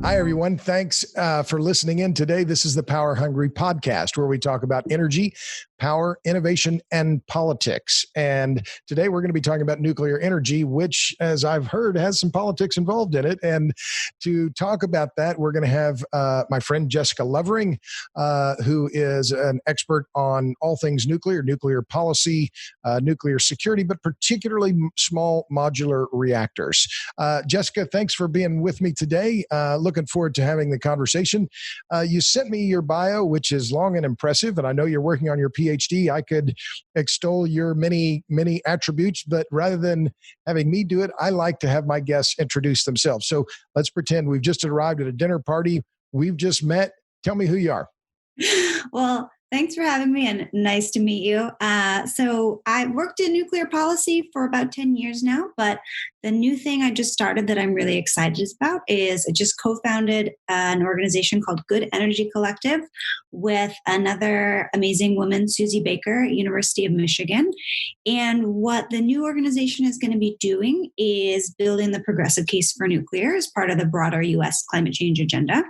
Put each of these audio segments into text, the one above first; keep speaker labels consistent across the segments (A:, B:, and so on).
A: Hi, everyone. Thanks for listening in today. This is the Power Hungry Podcast, where we talk about energy, power, innovation, and politics. And today we're going to be talking about nuclear energy, which, as I've heard, has some politics involved in it. And to talk about that, we're going to have my friend Jessica Lovering, who is an expert on all things nuclear policy, nuclear security, but particularly small modular reactors. Jessica, thanks for being with me today. Looking forward to having the conversation. You sent me your bio, which is long and impressive, and I know you're working on your PhD. I could extol your many attributes, but rather than having me do it, I like to have my guests introduce themselves. So let's pretend we've just arrived at a dinner party. We've just met. Tell me who you are.
B: Well, thanks for having me, and nice to meet you. So I worked in nuclear policy for about 10 years now, but the new thing I just started that I'm really excited about is I just co-founded an organization called Good Energy Collective with another amazing woman, Susie Baker, University of Michigan. And what the new organization is going to be doing is building the progressive case for nuclear as part of the broader U.S. climate change agenda.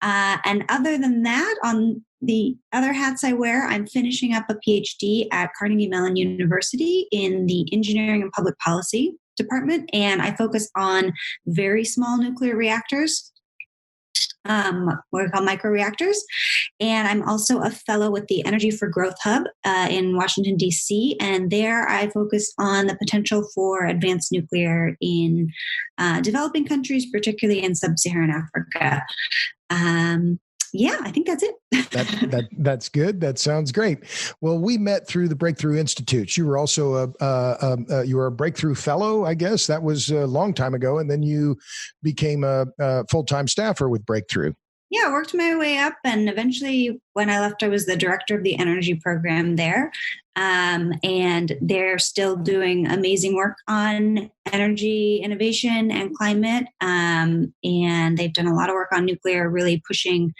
B: And other than that, on the other hats I wear, I'm finishing up a PhD at Carnegie Mellon University in the Engineering and Public Policy department, and I focus on very small nuclear reactors, what we call microreactors. And I'm also a fellow with the Energy for Growth Hub in Washington, D.C., and there I focus on the potential for advanced nuclear in developing countries, particularly in sub-Saharan Africa. Yeah, I think that's it.
A: That's good. That sounds great. Well, we met through the Breakthrough Institute. You were also you were a Breakthrough Fellow, I guess. That was a long time ago, and then you became a full-time staffer with Breakthrough.
B: Yeah, I worked my way up, and eventually when I left, I was the director of the energy program there. And they're still doing amazing work on energy innovation and climate. And they've done a lot of work on nuclear, really pushing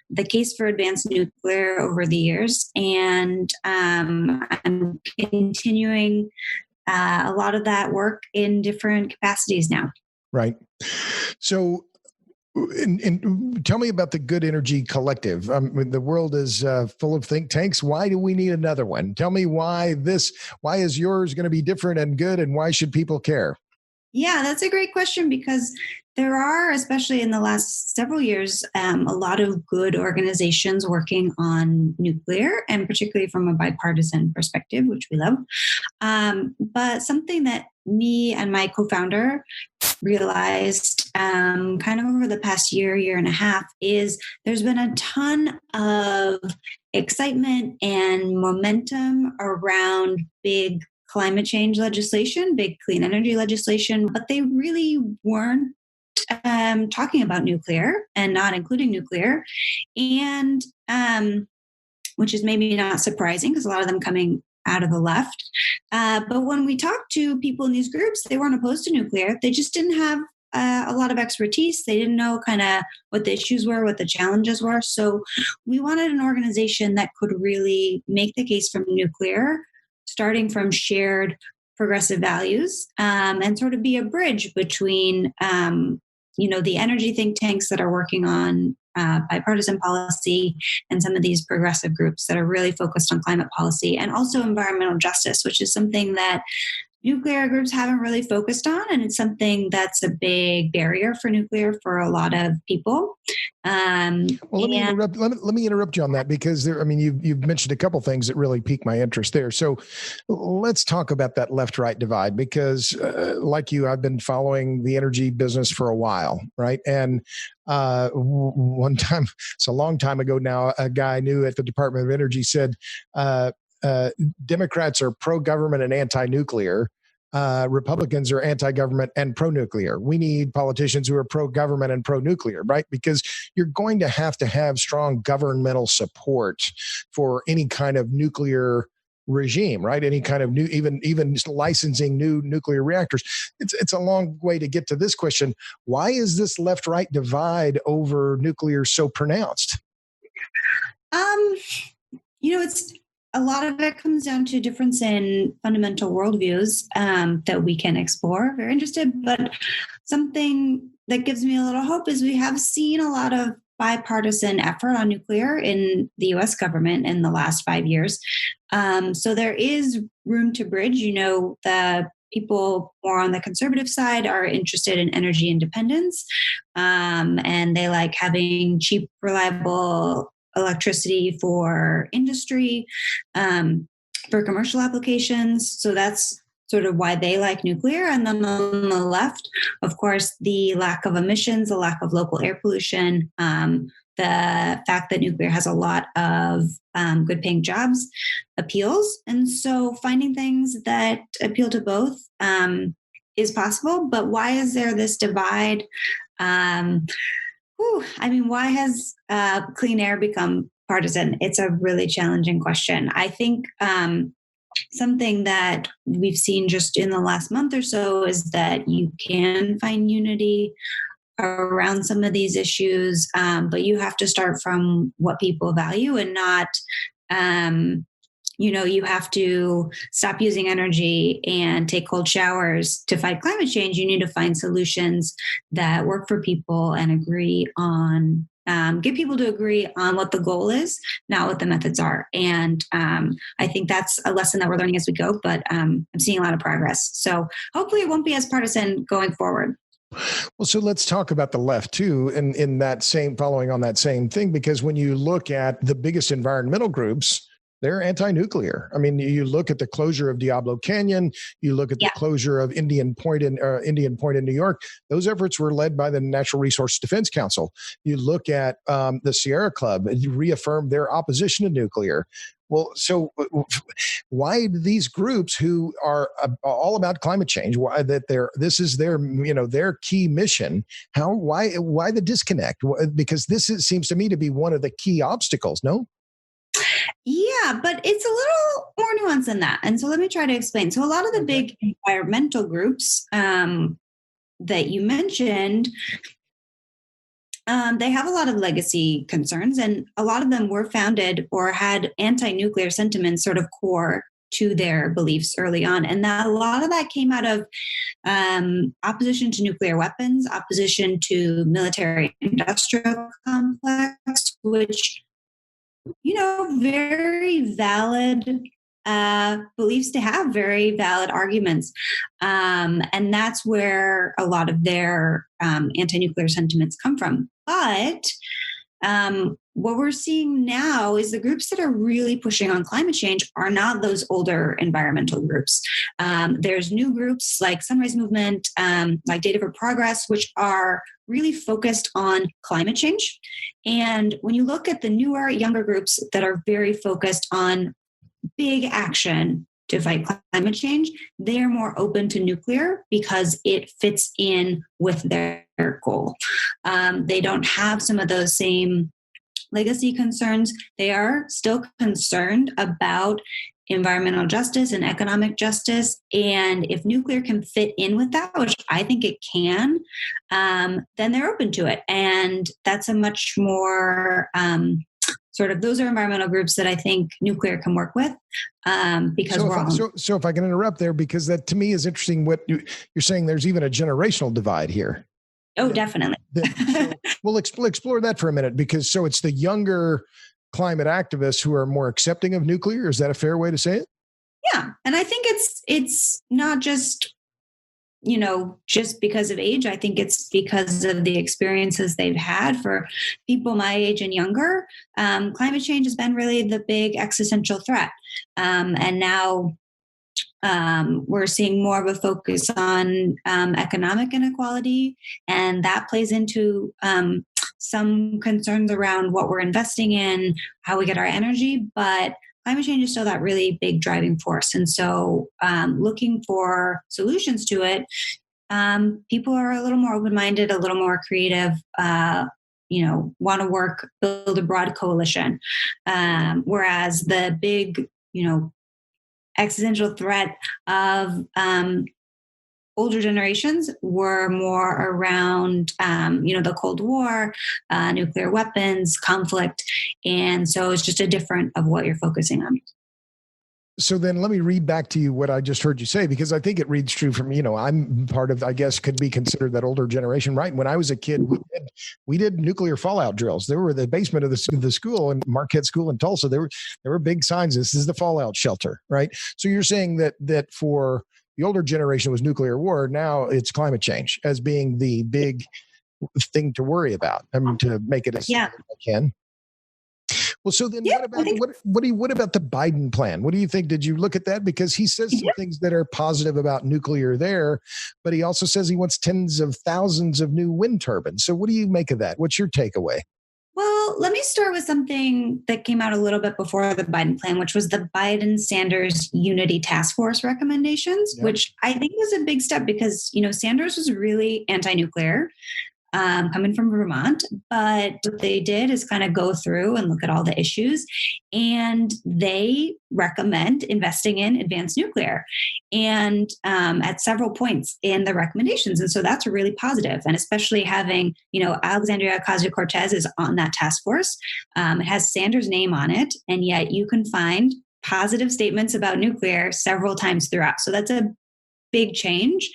B: the case for advanced nuclear over the years. And I'm continuing a lot of that work in different capacities now.
A: Right. So, and tell me about the Good Energy Collective. The world is full of think tanks. Why do we need another one? Tell me why is yours going to be different and good, and why should people care?
B: Yeah, that's a great question, because there are, especially in the last several years, a lot of good organizations working on nuclear, and particularly from a bipartisan perspective, which we love. But something that me and my co-founder realized kind of over the past year and a half is there's been a ton of excitement and momentum around big climate change legislation, big clean energy legislation, but they really weren't talking about nuclear and not including nuclear. And which is maybe not surprising, because a lot of them coming out of the left. But when we talked to people in these groups, they weren't opposed to nuclear. They just didn't have a lot of expertise. They didn't know kind of what the issues were, what the challenges were. So we wanted an organization that could really make the case for nuclear, starting from shared progressive values, and sort of be a bridge between, the energy think tanks that are working on bipartisan policy and some of these progressive groups that are really focused on climate policy, and also environmental justice, which is something that nuclear groups haven't really focused on. And it's something that's a big barrier for nuclear for a lot of people.
A: Well, let me interrupt you on that, because you've mentioned a couple things that really piqued my interest there. So let's talk about that left-right divide, because like you, I've been following the energy business for a while, right? And one time, it's a long time ago now, a guy I knew at the Department of Energy said, Democrats are pro-government and anti-nuclear. Republicans are anti-government and pro-nuclear. We need politicians who are pro-government and pro-nuclear, right? Because you're going to have strong governmental support for any kind of nuclear regime, right? Any kind of new, even licensing new nuclear reactors. It's a long way to get to this question. Why is this left-right divide over nuclear so pronounced?
B: It's a lot of it comes down to difference in fundamental worldviews that we can explore if you're interested. But something that gives me a little hope is we have seen a lot of bipartisan effort on nuclear in the US government in the last 5 years. So there is room to bridge. The people more on the conservative side are interested in energy independence, and they like having cheap, reliable electricity for industry, for commercial applications. So that's sort of why they like nuclear. And then on the left, of course, the lack of emissions, the lack of local air pollution, the fact that nuclear has a lot of good paying jobs appeals. And so finding things that appeal to both is possible. But why is there this divide? Why has clean air become partisan? It's a really challenging question. I think something that we've seen just in the last month or so is that you can find unity around some of these issues, but you have to start from what people value and not, you have to stop using energy and take cold showers to fight climate change. You need to find solutions that work for people and agree on, get people to agree on what the goal is, not what the methods are. And I think that's a lesson that we're learning as we go, but I'm seeing a lot of progress. So hopefully it won't be as partisan going forward.
A: Well, so let's talk about the left too, and in that same, following on that same thing, because when you look at the biggest environmental groups, they're anti-nuclear. I mean, you look at the closure of Diablo Canyon, you look at the closure of Indian Point in New York. Those efforts were led by the Natural Resource Defense Council. You look at the Sierra Club, and you reaffirm their opposition to nuclear. Well, so why do these groups who are all about climate change, why that this is their their key mission? Why the disconnect? Because seems to me to be one of the key obstacles. No.
B: Yeah, but it's a little more nuanced than that. And so let me try to explain. So a lot of the big environmental groups that you mentioned, they have a lot of legacy concerns, and a lot of them were founded or had anti-nuclear sentiments sort of core to their beliefs early on. And a lot of that came out of opposition to nuclear weapons, opposition to military industrial complex, which very valid beliefs to have, very valid arguments. And that's where a lot of their anti-nuclear sentiments come from. But what we're seeing now is the groups that are really pushing on climate change are not those older environmental groups. There's new groups like Sunrise Movement, like Data for Progress, which are really focused on climate change. And when you look at the newer, younger groups that are very focused on big action to fight climate change, they're more open to nuclear because it fits in with their goal. They don't have some of those same legacy concerns. They are still concerned about environmental justice and economic justice. And if nuclear can fit in with that, which I think it can, then they're open to it. And that's a much more those are environmental groups that I think nuclear can work with, because
A: so if I can interrupt there, because that to me is interesting. What you're saying, there's even a generational divide here.
B: Oh, definitely.
A: We'll explore that for a minute, because it's the younger climate activists who are more accepting of nuclear. Is that a fair way to say it?
B: Yeah. And I think it's not just, just because of age. I think it's because of the experiences they've had. For people my age and younger, climate change has been really the big existential threat. And now we're seeing more of a focus on economic inequality, and that plays into some concerns around what we're investing in, how we get our energy. But climate change is still that really big driving force. And so looking for solutions to it, people are a little more open-minded, a little more creative, want to build a broad coalition. Whereas the big, existential threat of older generations were more around, the Cold War, nuclear weapons, conflict. And so it's just a different of what you're focusing on.
A: So then let me read back to you what I just heard you say, because I think it reads true from, I'm part of, I guess, could be considered that older generation, right? When I was a kid, we did nuclear fallout drills. There were the basement of the school in Marquette School in Tulsa. There were big signs. This is the fallout shelter, right? So you're saying that for the older generation was nuclear war. Now it's climate change as being the big thing to worry about. I mean, to make it as simple as I can. Well, so then what about the Biden plan? What do you think? Did you look at that? Because he says some things that are positive about nuclear there, but he also says he wants tens of thousands of new wind turbines. So what do you make of that? What's your takeaway?
B: Well, let me start with something that came out a little bit before the Biden plan, which was the Biden-Sanders Unity Task Force recommendations, which I think was a big step because, Sanders was really anti-nuclear. Coming from Vermont, but what they did is kind of go through and look at all the issues, and they recommend investing in advanced nuclear, and at several points in the recommendations. And so that's really positive, and especially having, Alexandria Ocasio-Cortez is on that task force. It has Sanders' name on it, and yet you can find positive statements about nuclear several times throughout. So that's a big change.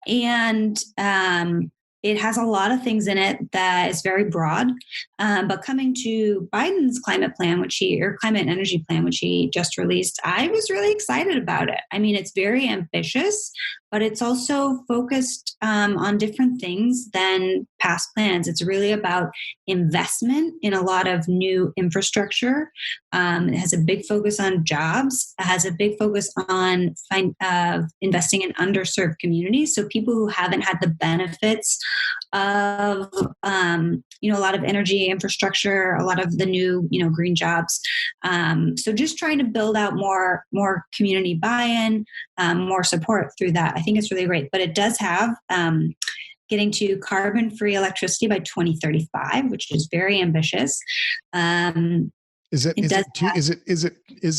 B: And it has a lot of things in it that is very broad. But coming to Biden's climate and energy plan, which he just released, I was really excited about it. I mean, it's very ambitious, but it's also focused on different things than past plans. It's really about investment in a lot of new infrastructure. It has a big focus on jobs. It has a big focus on investing in underserved communities. So people who haven't had the benefits of, a lot of energy infrastructure, a lot of the new, green jobs. So just trying to build out more community buy-in, more support through that. I think it's really great, but it does have getting to carbon-free electricity by 2035, which is very ambitious.
A: Is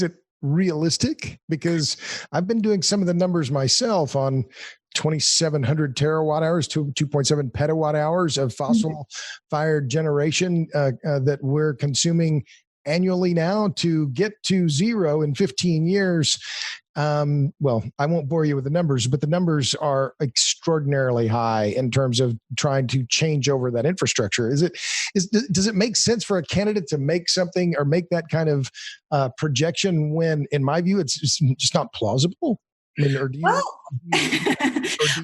A: it realistic? Because I've been doing some of the numbers myself on 2,700 terawatt hours to 2.7 petawatt hours of fossil fired generation that we're consuming annually now. To get to zero in 15 years. Well, I won't bore you with the numbers, but the numbers are extraordinarily high in terms of trying to change over that infrastructure. Does it make sense for a candidate to make something or make that kind of projection when, in my view, it's just not plausible? I mean, or do you?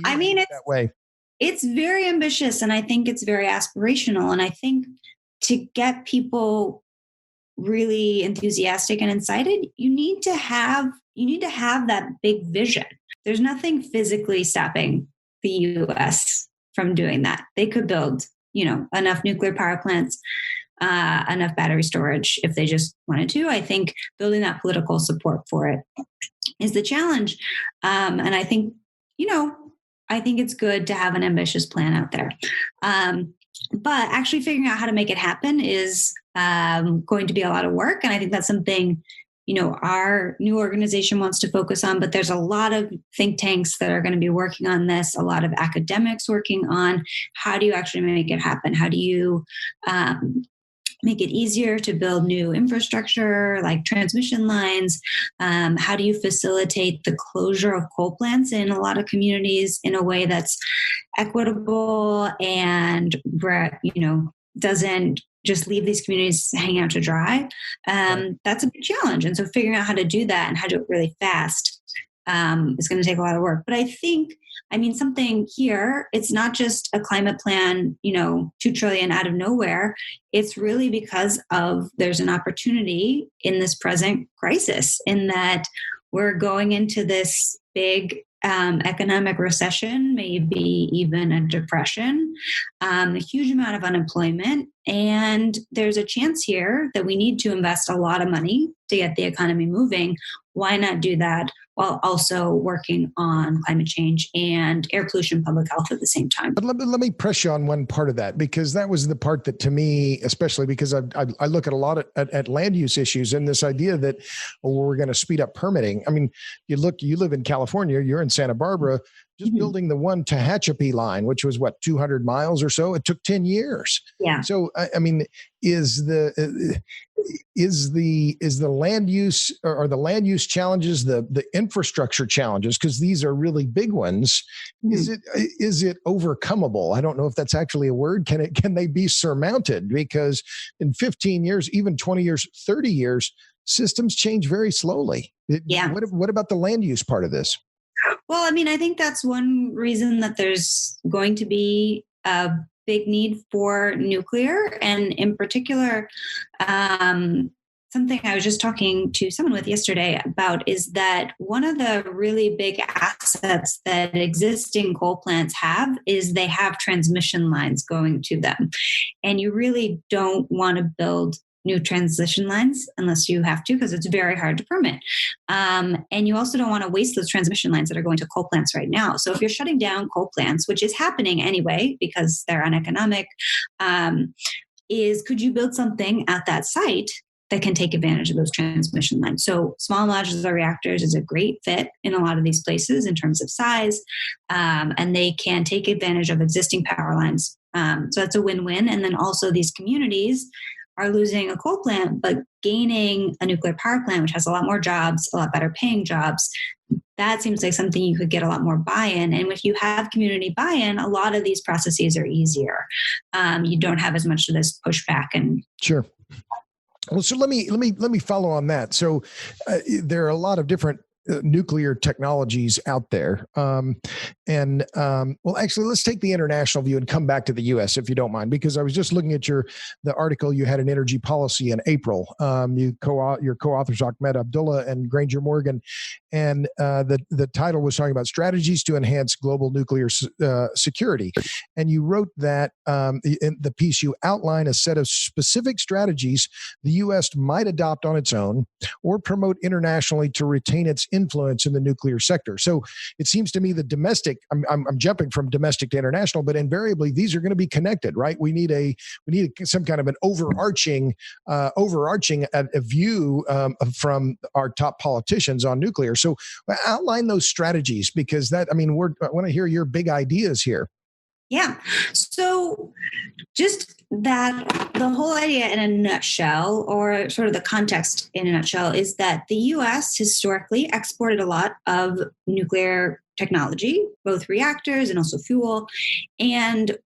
B: I mean, it's
A: that way.
B: It's very ambitious, and I think it's very aspirational. And I think to get people really enthusiastic and excited, you need to have that big vision. There's nothing physically stopping the U.S. from doing that. They could build, enough nuclear power plants, enough battery storage if they just wanted to. I think building that political support for it is the challenge. And I think, I think it's good to have an ambitious plan out there. But actually figuring out how to make it happen is going to be a lot of work. And I think that's something, our new organization wants to focus on, but there's a lot of think tanks that are going to be working on this, a lot of academics working on how do you actually make it happen? How do you make it easier to build new infrastructure like transmission lines? How do you facilitate the closure of coal plants in a lot of communities in a way that's equitable and, doesn't just leave these communities hanging out to dry? That's a big challenge. And so figuring out how to do that and how to do it really fast is going to take a lot of work. But I think, something here, it's not just a climate plan, $2 trillion out of nowhere. It's really because there's an opportunity in this present crisis in that we're going into this big economic recession, maybe even a depression, a huge amount of unemployment. And there's a chance here that we need to invest a lot of money to get the economy moving. Why not do that while also working on climate change and air pollution, public health at the same time?
A: But let me press you on one part of that, because that was the part that, to me, especially because I look at a lot at land use issues and this idea that we're going to speed up permitting. I mean, you live in California, you're in Santa Barbara. Just building the one Tehachapi line, which was 200 miles or so, it took 10 years.
B: Yeah.
A: So, I mean, is the land use or the land use challenges, the infrastructure challenges, because these are really big ones, is it overcomable? I don't know if that's actually a word. Can they be surmounted? Because in 15 years, even 20 years, 30 years, systems change very slowly. What about the land use part of this?
B: Well, I mean, I think that's one reason that there's going to be a big need for nuclear. And in particular, something I was just talking to someone with yesterday about is that one of the really big assets that existing coal plants have is they have transmission lines going to them. And you really don't want to build new transmission lines unless you have to, because it's very hard to permit. And you also don't want to waste those transmission lines that are going to coal plants right now. So if you're shutting down coal plants, which is happening anyway because they're uneconomic, could you build something at that site that can take advantage of those transmission lines? So small modular reactors is a great fit in a lot of these places in terms of size, and they can take advantage of existing power lines. So that's a win-win. And then also these communities are losing a coal plant, but gaining a nuclear power plant, which has a lot more jobs, a lot better paying jobs. That seems like something you could get a lot more buy-in. And if you have community buy-in, a lot of these processes are easier. You don't have as much of this pushback. And
A: sure. Well, so let me follow on that. So there are a lot of different nuclear technologies out there. Well, actually, let's take the international view and come back to the U.S. if you don't mind, because I was just looking at the article you had in Energy Policy in April. Your co-authors Ahmed Abdullah and Granger Morgan, and the title was talking about strategies to enhance global nuclear security. And you wrote that in the piece you outline a set of specific strategies the U.S. might adopt on its own or promote internationally to retain its influence in the nuclear sector. So it seems to me the domestic, I'm jumping from domestic to international, but invariably these are going to be connected, right? We need some kind of an overarching view from our top politicians on nuclear. So outline those strategies, because I want to hear your big ideas here.
B: Yeah. So just that the whole idea in a nutshell, or sort of the context in a nutshell, is that the U.S. historically exported a lot of nuclear technology, both reactors and also fuel. And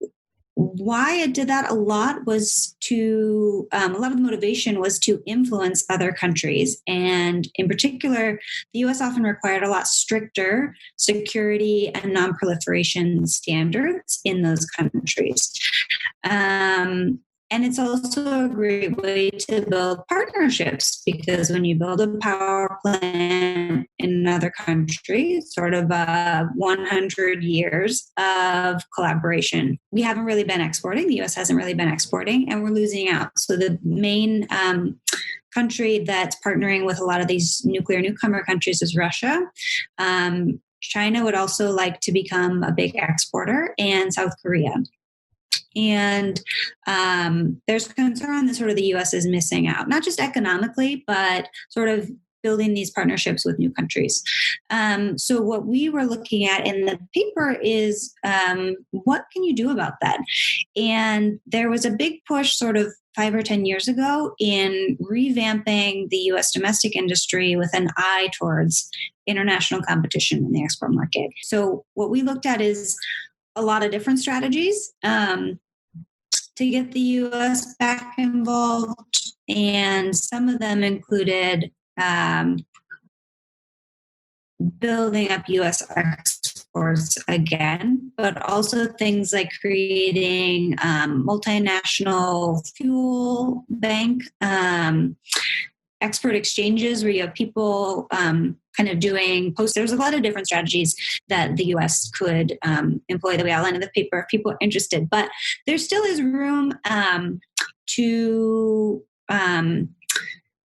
B: why it did that a lot was a lot of the motivation was to influence other countries. And in particular, the US often required a lot stricter security and non-proliferation standards in those countries. And it's also a great way to build partnerships, because when you build a power plant in another country, it's sort of 100 years of collaboration. We haven't really been exporting. The US hasn't really been exporting, and we're losing out. So the main country that's partnering with a lot of these nuclear newcomer countries is Russia. China would also like to become a big exporter, and South Korea. And there's concern that sort of the U.S. is missing out, not just economically, but sort of building these partnerships with new countries. So what we were looking at in the paper is what can you do about that? And there was a big push sort of 5 or 10 years ago in revamping the U.S. domestic industry with an eye towards international competition in the export market. So what we looked at is a lot of different strategies to get the U.S. back involved. And some of them included building up U.S. exports again, but also things like creating multinational fuel bank, export exchanges where you have people kind of doing posts. There's a lot of different strategies that the U.S. could employ that we outlined in the paper if people are interested. But there still is room to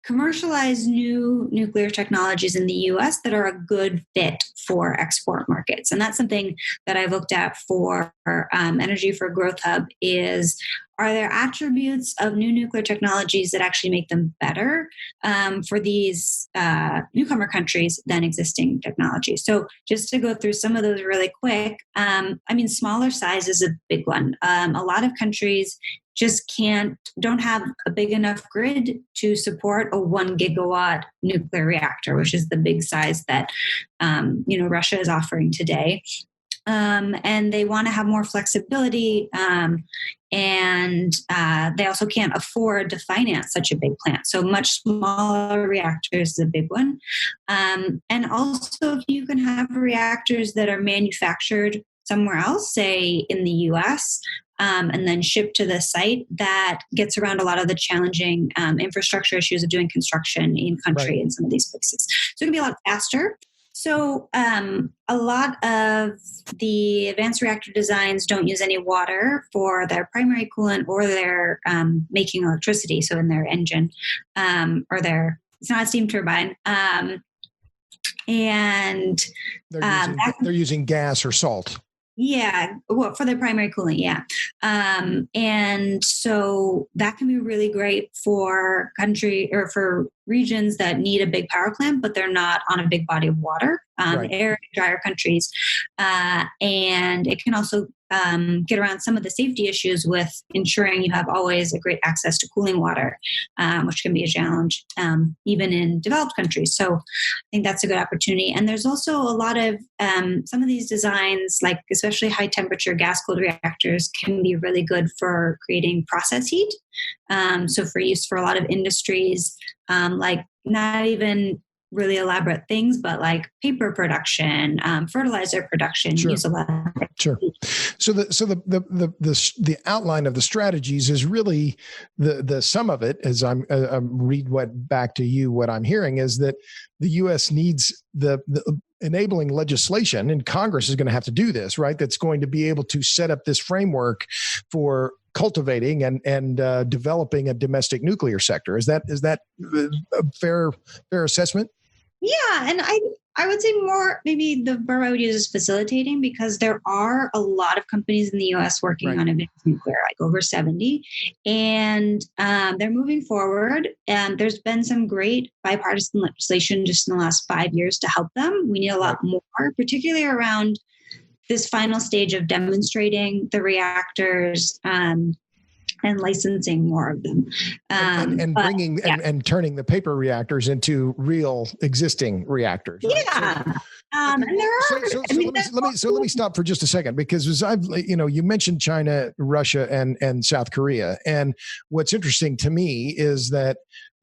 B: commercialize new nuclear technologies in the U.S. that are a good fit for export markets. And that's something that I've looked at for Energy for Growth Hub, is are there attributes of new nuclear technologies that actually make them better for these newcomer countries than existing technology? So just to go through some of those really quick, smaller size is a big one. A lot of countries just don't have a big enough grid to support a 1 gigawatt nuclear reactor, which is the big size that Russia is offering today. And they want to have more flexibility, and they also can't afford to finance such a big plant. So much smaller reactors is a big one. And also, if you can have reactors that are manufactured somewhere else, say in the US, and then shipped to the site, that gets around a lot of the challenging infrastructure issues of doing construction in country in some of these places. So it can be a lot faster. So a lot of the advanced reactor designs don't use any water for their primary coolant or their making electricity. So in their engine it's not a steam turbine. And
A: they're using gas or salt.
B: Yeah, well, for their primary coolant, yeah. And so that can be really great for country or for regions that need a big power plant, but they're not on a big body of water, arid, drier countries. And it can also get around some of the safety issues with ensuring you have always a great access to cooling water, which can be a challenge even in developed countries. So I think that's a good opportunity. And there's also a lot of some of these designs, like especially high temperature gas cooled reactors, can be really good for creating process heat. So for use for a lot of industries, like not even really elaborate things, but like paper production, fertilizer production, use a lot of it.
A: Sure. So the outline of the strategies is really the sum of it. As I'm read back to you, what I'm hearing is that the U.S. needs the enabling legislation, and Congress is going to have to do this, right? That's going to be able to set up this framework for cultivating and developing a domestic nuclear sector. Is that a fair assessment?
B: Yeah, and I would say more, maybe the verb I would use is facilitating, because there are a lot of companies in the U.S. working on advanced nuclear, like over 70, and they're moving forward. And there's been some great bipartisan legislation just in the last 5 years to help them. We need a lot more, particularly around this final stage of demonstrating the reactors and licensing more of them.
A: And turning the paper reactors into real existing reactors. Right?
B: Yeah. And there are.
A: Let me stop for just a second, because as you mentioned China, Russia, and South Korea. And what's interesting to me is that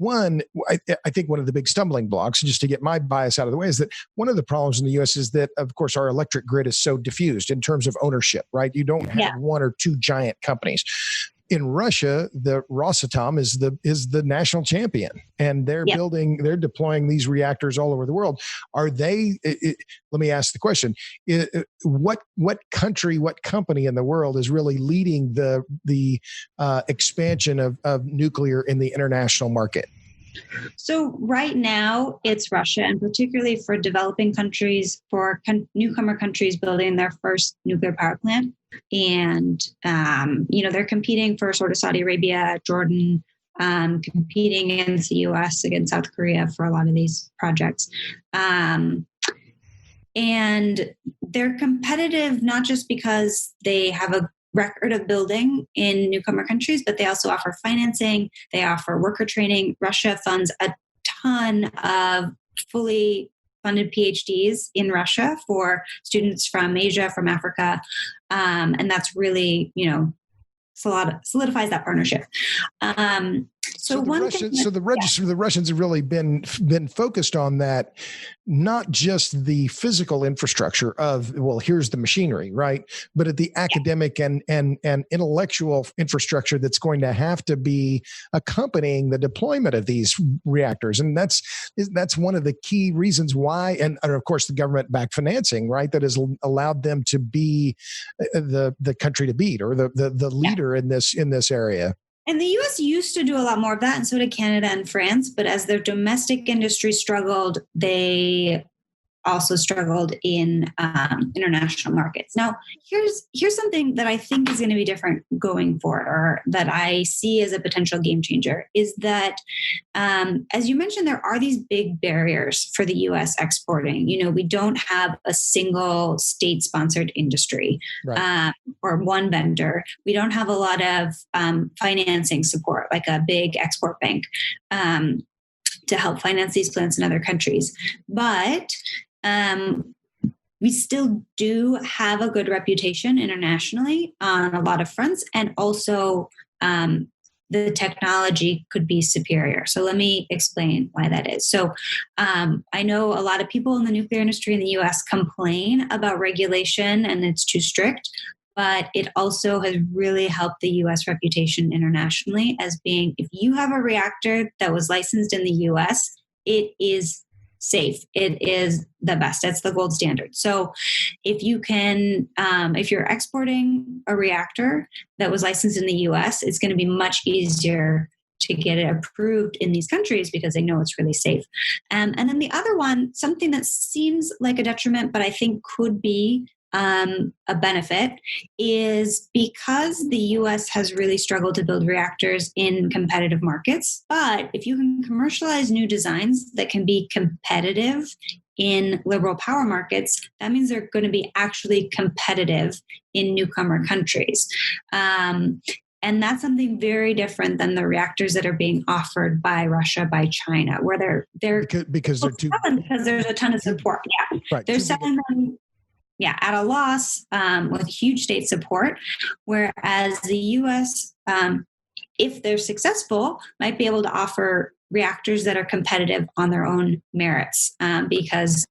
A: I think one of the big stumbling blocks, just to get my bias out of the way, is that one of the problems in the U.S. is that, of course, our electric grid is so diffused in terms of ownership, right? You don't have one or two giant companies. In Russia, the Rosatom is the national champion, and they're deploying these reactors all over the world. Are they? Let me ask the question: what country, what company in the world is really leading the expansion of nuclear in the international market?
B: So right now it's Russia, and particularly for developing countries, for newcomer countries building their first nuclear power plant. And, they're competing for sort of Saudi Arabia, Jordan, competing against the US, against South Korea for a lot of these projects. And they're competitive not just because they have a record of building in newcomer countries, but they also offer financing, they offer worker training. Russia funds a ton of fully funded PhDs in Russia for students from Asia, from Africa. And that's really, solidifies that partnership.
A: The Russians have really been focused on that, not just the physical infrastructure of, well, here's the machinery, right? But at the academic and intellectual infrastructure that's going to have to be accompanying the deployment of these reactors. And that's one of the key reasons why, and of course the government-backed financing, right, that has allowed them to be the country to beat, or the leader in this area.
B: And the U.S. used to do a lot more of that, and so did Canada and France. But as their domestic industry struggled, they also struggled in international markets. Now, here's something that I think is going to be different going forward, or that I see as a potential game changer, is that, as you mentioned, there are these big barriers for the U.S. exporting. We don't have a single state-sponsored industry,
A: right.
B: or one vendor. We don't have a lot of financing support, like a big export bank, to help finance these plants in other countries. But we still do have a good reputation internationally on a lot of fronts, and also the technology could be superior. So let me explain why that is. So I know a lot of people in the nuclear industry in the US complain about regulation and it's too strict, but it also has really helped the US reputation internationally as being, if you have a reactor that was licensed in the US, it is safe. It is the best. It's the gold standard. So if you can, if you're exporting a reactor that was licensed in the US, it's going to be much easier to get it approved in these countries because they know it's really safe. And then the other one, something that seems like a detriment, but I think could be a benefit, is because the US has really struggled to build reactors in competitive markets. But if you can commercialize new designs that can be competitive in liberal power markets, that means they're going to be actually competitive in newcomer countries. And that's something very different than the reactors that are being offered by Russia, by China, where they're
A: because they're too,
B: because there's a ton of support. Yeah,
A: right,
B: they're selling them. Yeah, at a loss, with huge state support, whereas the U.S., if they're successful, might be able to offer reactors that are competitive on their own merits, because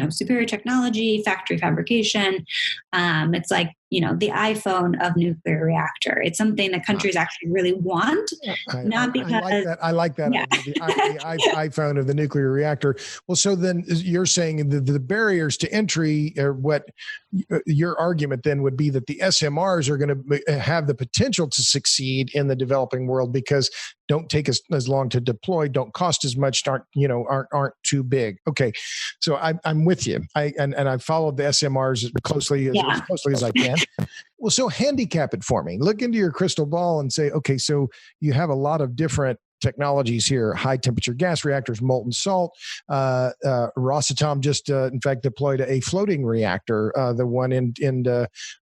B: superior technology, factory fabrication. It's like the iPhone of nuclear reactor. It's something that countries actually really want, not because
A: I like that.
B: Yeah.
A: The iPhone of the nuclear reactor. Well, so then you're saying the barriers to entry, or what your argument then would be, that the SMRs are going to have the potential to succeed in the developing world because don't take as long to deploy, don't cost as much, aren't too big. Okay, so I'm with you. I followed the SMRs as closely as I can. Well, so handicap it for me. Look into your crystal ball and say, okay, so you have a lot of different technologies here: high temperature gas reactors, molten salt. Rosatom just, in fact, deployed a floating reactor, the one in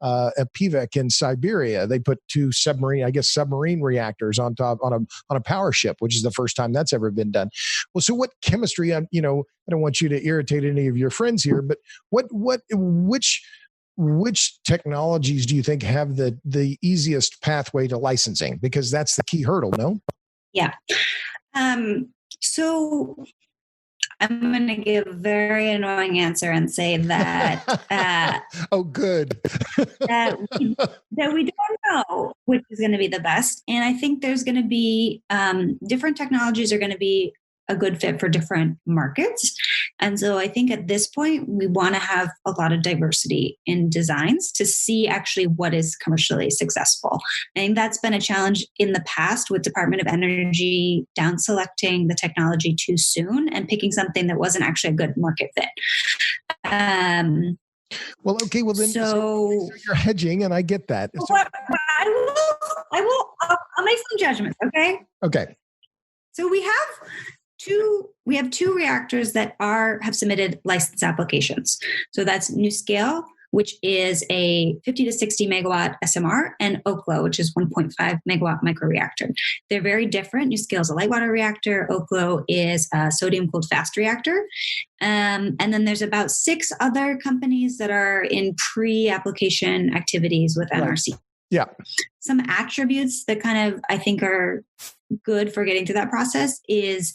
A: Pivek in Siberia. They put two submarine reactors on top on a power ship, which is the first time that's ever been done. Well, so what chemistry? I don't want you to irritate any of your friends here, but which technologies do you think have the easiest pathway to licensing? Because that's the key hurdle, no?
B: Yeah. So I'm going to give a very annoying answer and say that
A: oh, good.
B: that we don't know which is going to be the best. And I think there's going to be different technologies are going to be a good fit for different markets. And so I think at this point, we want to have a lot of diversity in designs to see actually what is commercially successful. I think that's been a challenge in the past with Department of Energy down selecting the technology too soon and picking something that wasn't actually a good market fit.
A: Well, okay. Well, then so you're hedging, and I get that. So,
B: I'll make some judgments. Okay.
A: Okay.
B: So we have two reactors that have submitted license applications. So that's NuScale, which is a 50 to 60 megawatt SMR, and Oklo, which is 1.5 megawatt microreactor. They're very different. NuScale is a light water reactor. Oklo is a sodium-cooled fast reactor. And then there's about 6 other companies that are in pre-application activities with NRC. Right.
A: Yeah.
B: Some attributes that kind of I think are good for getting through that process is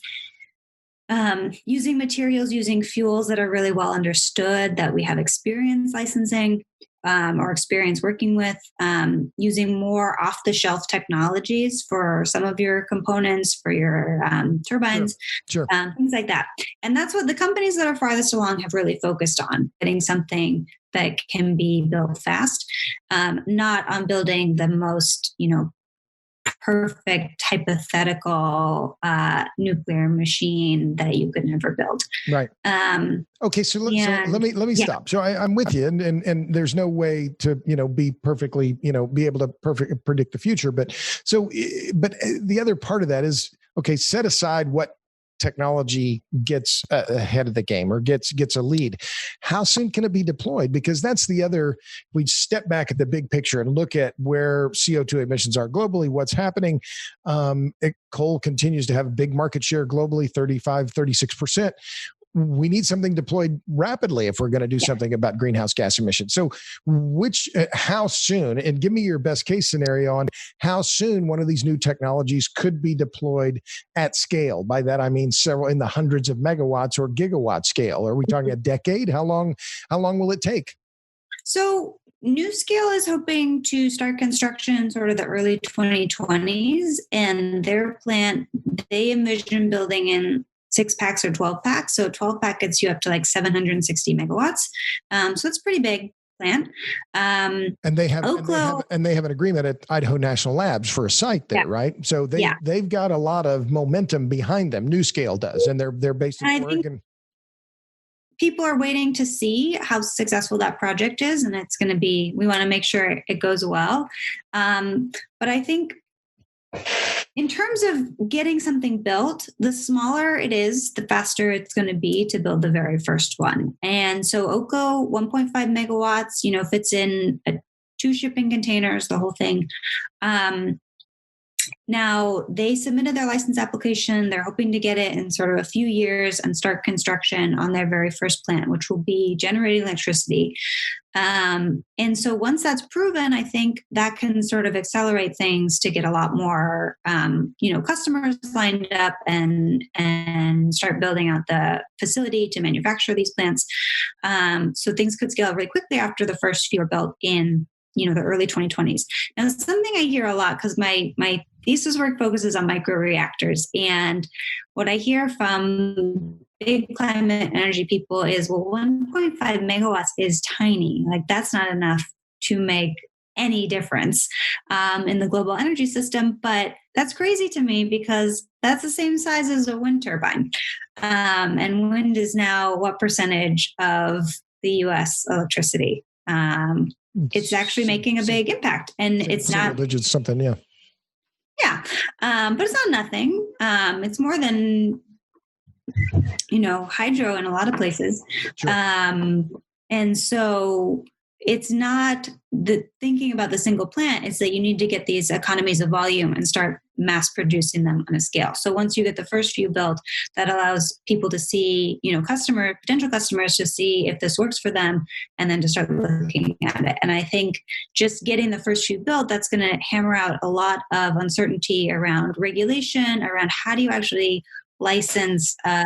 B: using materials, using fuels that are really well understood, that we have experience licensing or experience working with, using more off-the-shelf technologies for some of your components, for your turbines,
A: sure.
B: Things like that. And that's what the companies that are farthest along have really focused on, getting something that can be built fast, not on building the most, perfect hypothetical nuclear machine that you could never build.
A: Right. Okay. So let me stop. So I'm with you, and there's no way to, be perfectly, be able to predict the future. But the other part of that is, okay, set aside what technology gets ahead of the game or gets a lead. How soon can it be deployed? Because that's the other, we step back at the big picture and look at where CO2 emissions are globally, what's happening. Coal continues to have a big market share globally, 36%. We need something deployed rapidly if we're going to do something about greenhouse gas emissions. So how soon, and give me your best case scenario on how soon one of these new technologies could be deployed at scale. By that, I mean several in the hundreds of megawatts or gigawatt scale. Are we talking a decade? How long will it take?
B: So NuScale is hoping to start construction sort of the early 2020s, and their plant, they envision building in 6-packs or 12-packs. So 12-pack gets you up to like 760 megawatts. So it's a pretty big plant.
A: And they have an agreement at Idaho National Labs for a site there, right? So they've got a lot of momentum behind them. NuScale does, and they're based in Oregon.
B: People are waiting to see how successful that project is, and it's going to be. We want to make sure it goes well. But I think, in terms of getting something built, the smaller it is, the faster it's going to be to build the very first one. And so Oko 1.5 megawatts, fits in 2 shipping containers, the whole thing. Now, they submitted their license application. They're hoping to get it in sort of a few years and start construction on their very first plant, which will be generating electricity. And so once that's proven, I think that can sort of accelerate things to get a lot more, customers lined up and start building out the facility to manufacture these plants. So things could scale really quickly after the first few are built in, the early 2020s. Now, something I hear a lot, because my thesis work focuses on microreactors, and what I hear from big climate energy people is, well, 1.5 megawatts is tiny. Like, that's not enough to make any difference in the global energy system. But that's crazy to me, because that's the same size as a wind turbine. And wind is now what percentage of the U.S. electricity? It's actually making a big impact, and it's not
A: digits something. Yeah.
B: But it's not nothing. It's more than, hydro in a lot of places.
A: Sure.
B: And so it's not the thinking about the single plant. It's that you need to get these economies of volume and start mass producing them on a scale. So once you get the first few built, that allows people to see, potential customers to see if this works for them, and then to start looking at it. And I think just getting the first few built, that's going to hammer out a lot of uncertainty around regulation, around how do you actually license a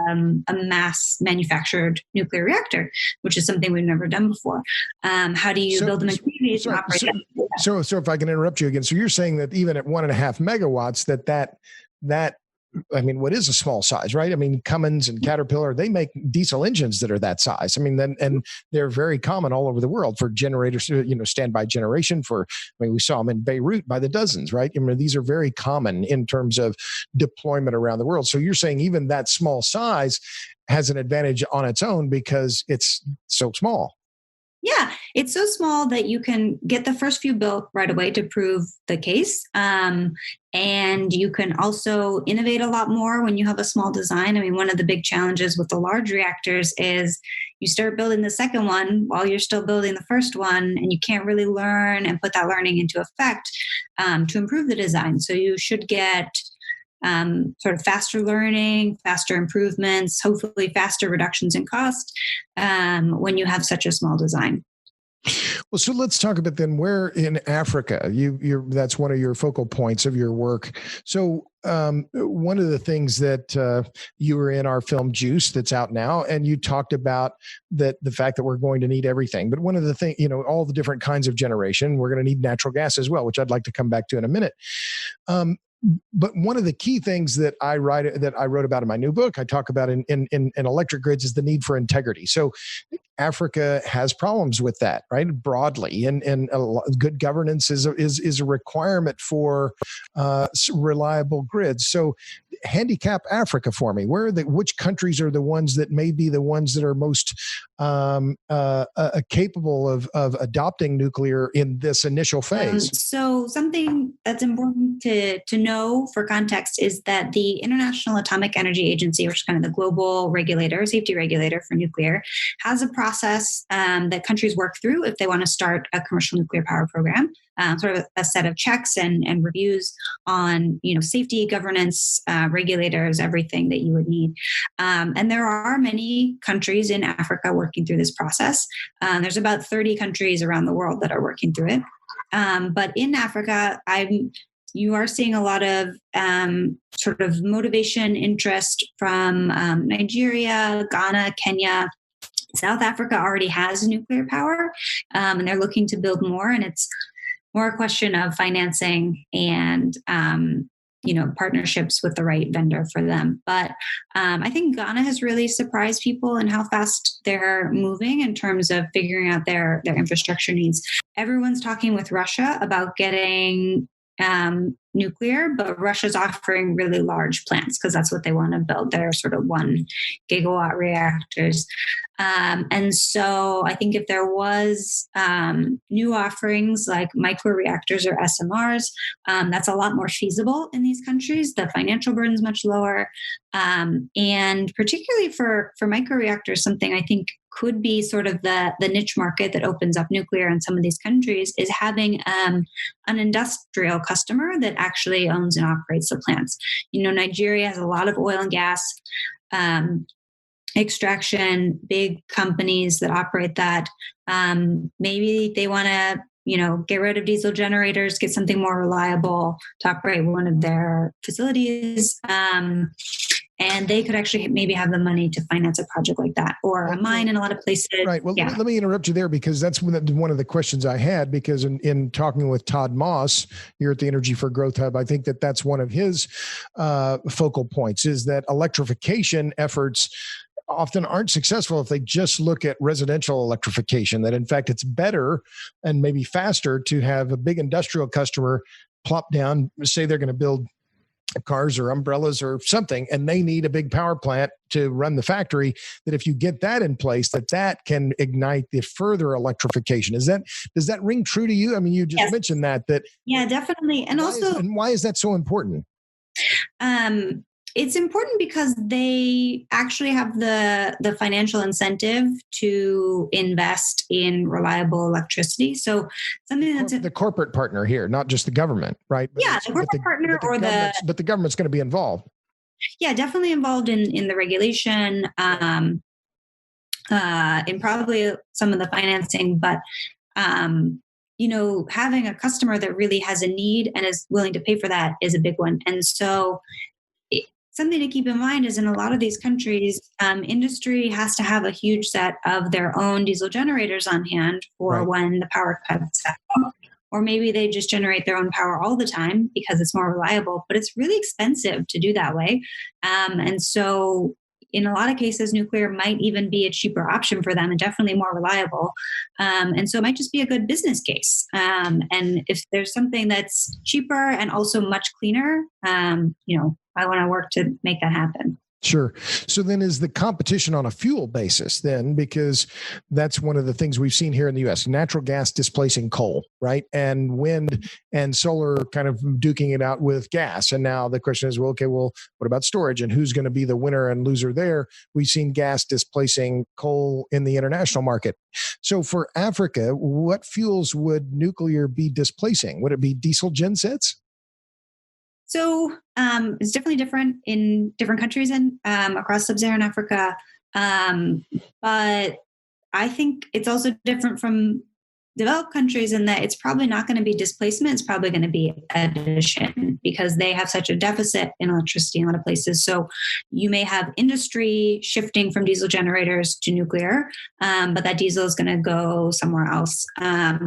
B: mass manufactured nuclear reactor, which is something we've never done before. How do you build them in communities and operate them?
A: So if I can interrupt you again, so you're saying that even at 1.5 megawatts, that I mean, what is a small size, right? I mean, Cummins and Caterpillar, they make diesel engines that are that size. I mean, and they're very common all over the world for generators, standby generation we saw them in Beirut by the dozens, right? I mean, these are very common in terms of deployment around the world. So you're saying even that small size has an advantage on its own because it's so small.
B: Yeah, it's so small that you can get the first few built right away to prove the case. And you can also innovate a lot more when you have a small design. I mean, one of the big challenges with the large reactors is you start building the second one while you're still building the first one, and you can't really learn and put that learning into effect to improve the design. So you should get sort of faster learning, faster improvements, hopefully faster reductions in cost when you have such a small design.
A: Well, so let's talk about then where in Africa, that's one of your focal points of your work. So one of the things that you were in our film Juice that's out now, and you talked about the fact that we're going to need everything. But one of the things, all the different kinds of generation, we're going to need natural gas as well, which I'd like to come back to in a minute. but one of the key things that I wrote about in my new book, I talk about in electric grids, is the need for integrity. So Africa has problems with that, right? Broadly, and good governance is a requirement for reliable grids. So handicap Africa for me. Which countries are the ones that may be the ones that are most capable of adopting nuclear in this initial phase?
B: So something that's important to know for context is that the International Atomic Energy Agency, which is kind of the global regulator, safety regulator for nuclear, has a process that countries work through if they want to start a commercial nuclear power program. Sort of a set of checks and reviews on, safety, governance, regulators, everything that you would need. And there are many countries in Africa working through this process. There's about 30 countries around the world that are working through it. But in Africa, you are seeing a lot of sort of motivation, interest from Nigeria, Ghana, Kenya. South Africa already has nuclear power, and they're looking to build more. And it's more a question of financing and partnerships with the right vendor for them. But I think Ghana has really surprised people in how fast they're moving in terms of figuring out their infrastructure needs. Everyone's talking with Russia about getting nuclear, but Russia's offering really large plants because that's what they want to build. They're sort of 1 gigawatt reactors. And so I think if there was new offerings like micro reactors or SMRs, that's a lot more feasible in these countries. The financial burden is much lower. And particularly for micro reactors, something I think could be sort of the niche market that opens up nuclear in some of these countries is having an industrial customer that actually owns and operates the plants. Nigeria has a lot of oil and gas extraction, big companies that operate that. Maybe they want to get rid of diesel generators, get something more reliable to operate one of their facilities. And they could actually maybe have the money to finance a project like that, or a mine in a lot of places.
A: Right. Well, let me interrupt you there, because that's one of the questions I had, because in talking with Todd Moss here at the Energy for Growth Hub, I think that's one of his focal points, is that electrification efforts often aren't successful if they just look at residential electrification, that in fact it's better and maybe faster to have a big industrial customer plop down, say they're going to build cars or umbrellas or something, and they need a big power plant to run the factory, that if you get that in place, that can ignite the further electrification. Does that ring true to you? I mean, you just mentioned that.
B: Yeah, definitely. And
A: why is that so important?
B: It's important because they actually have the financial incentive to invest in reliable electricity. So something that's
A: the corporate partner here, not just the government, right?
B: But the corporate partner
A: but the government's going to be involved.
B: Yeah, definitely involved in the regulation, in probably some of the financing, but having a customer that really has a need and is willing to pay for that is a big one. And so something to keep in mind is in a lot of these countries, industry has to have a huge set of their own diesel generators on hand for when the power cuts out. Or maybe they just generate their own power all the time because it's more reliable, but it's really expensive to do that way. And so in a lot of cases, nuclear might even be a cheaper option for them and definitely more reliable. And so it might just be a good business case. And if there's something that's cheaper and also much cleaner, I want to work to make that happen.
A: Sure. So then is the competition on a fuel basis then? Because that's one of the things we've seen here in the U.S., natural gas displacing coal, right? And wind and solar kind of duking it out with gas. And now the question is, what about storage, and who's going to be the winner and loser there? We've seen gas displacing coal in the international market. So for Africa, what fuels would nuclear be displacing? Would it be diesel gensets?
B: So it's definitely different in different countries and across sub-Saharan Africa. But I think it's also different from developed countries in that it's probably not going to be displacement. It's probably going to be addition because they have such a deficit in electricity in a lot of places. So you may have industry shifting from diesel generators to nuclear, but that diesel is going to go somewhere else. A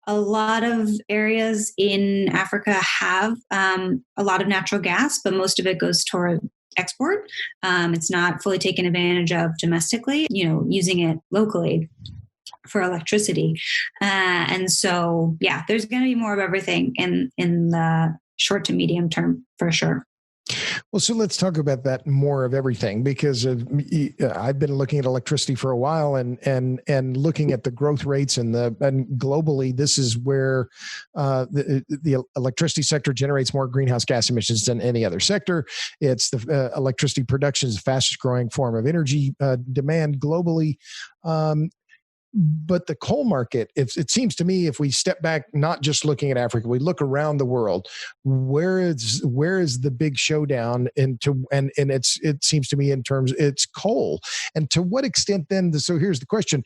B: lot of areas in Africa have a lot of natural gas, but most of it goes toward export. It's not fully taken advantage of domestically, using it locally for electricity. And so, yeah, there's going to be more of everything in the short to medium term for sure.
A: Well, so let's talk about that more of everything, because I've been looking at electricity for a while and looking at the growth rates and globally, this is where the electricity sector generates more greenhouse gas emissions than any other sector. It's the electricity production is the fastest growing form of energy demand globally. But the coal market, it seems to me, if we step back, not just looking at Africa, we look around the world, where is the big showdown? And it seems to me in terms, it's coal. And to what extent then, so here's the question,